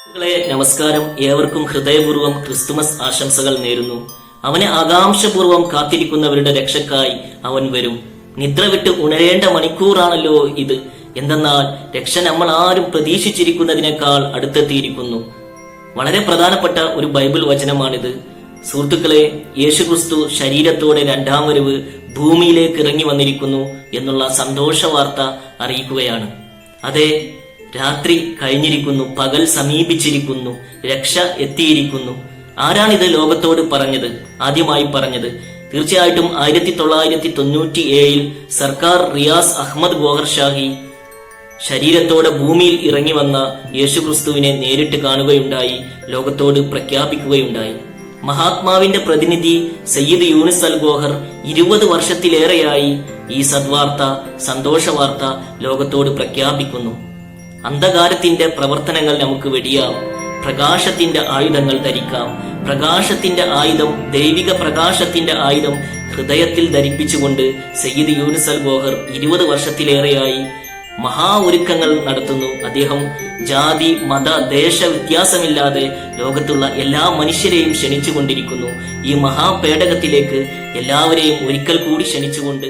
നമസ്കാരം. ഏവർക്കും ഹൃദയപൂർവ്വം ക്രിസ്തുമസ് ആശംസകൾ നേരുന്നു. അവനെ ആകാംക്ഷപൂർവ്വം കാത്തിരിക്കുന്നവരുടെ രക്ഷക്കായി അവൻ വരും. നിദ്ര വിട്ട് ഉണരേണ്ട മണിക്കൂറാണല്ലോ ഇത്. എന്തെന്നാൽ രക്ഷ നമ്മൾ ആരും പ്രതീക്ഷിച്ചിരിക്കുന്നതിനേക്കാൾ അടുത്തെത്തിയിരിക്കുന്നു. വളരെ പ്രധാനപ്പെട്ട ഒരു ബൈബിൾ വചനമാണിത്. സുഹൃത്തുക്കളെ, യേശുക്രിസ്തു ശരീരത്തോടെ രണ്ടാം വരവ് ഭൂമിയിലേക്ക് ഇറങ്ങി വന്നിരിക്കുന്നു എന്നുള്ള സന്തോഷ വാർത്ത അറിയിക്കുകയാണ്. അതെ, രാത്രി കഴിഞ്ഞിരിക്കുന്നു, പകൽ സമീപിച്ചിരിക്കുന്നു, രക്ഷ എത്തിയിരിക്കുന്നു. ആരാണിത് ലോകത്തോട് പറഞ്ഞത്? ആദ്യമായി പറഞ്ഞത് തീർച്ചയായിട്ടും 1997 സർക്കാർ റിയാസ് അഹമ്മദ് ഗോഹർ ഷാഹി ശരീരത്തോടെ ഭൂമിയിൽ ഇറങ്ങി വന്ന യേശുക്രിസ്തുവിനെ നേരിട്ട് കാണുകയുണ്ടായി, ലോകത്തോട് പ്രഖ്യാപിക്കുകയുണ്ടായി. മഹാത്മാവിന്റെ പ്രതിനിധി സയ്യിദ് യൂനിസ് അൽ ഗോഹർ 20 വർഷത്തിലേറെയായി ഈ സദ്വാർത്ത, സന്തോഷ വാർത്ത ലോകത്തോട് പ്രഖ്യാപിക്കുന്നു. അന്ധകാരത്തിന്റെ പ്രവർത്തനങ്ങൾ നമുക്ക് വെടിയാം, പ്രകാശത്തിന്റെ ആയുധങ്ങൾ ധരിക്കാം. പ്രകാശത്തിന്റെ ആയുധം, ദൈവിക പ്രകാശത്തിന്റെ ആയുധം ഹൃദയത്തിൽ ധരിപ്പിച്ചുകൊണ്ട് സയ്യിദ് യൂനിസ് അൽ ഗോഹർ 20 വർഷത്തിലേറെയായി മഹാ ഒരുക്കങ്ങൾ നടത്തുന്നു. അദ്ദേഹം ജാതി, മത, ദേശ വ്യത്യാസമില്ലാതെ ലോകത്തുള്ള എല്ലാ മനുഷ്യരെയും ക്ഷണിച്ചുകൊണ്ടിരിക്കുന്നു. ഈ മഹാപേടകത്തിലേക്ക് എല്ലാവരെയും ഒരിക്കൽ കൂടി ക്ഷണിച്ചുകൊണ്ട്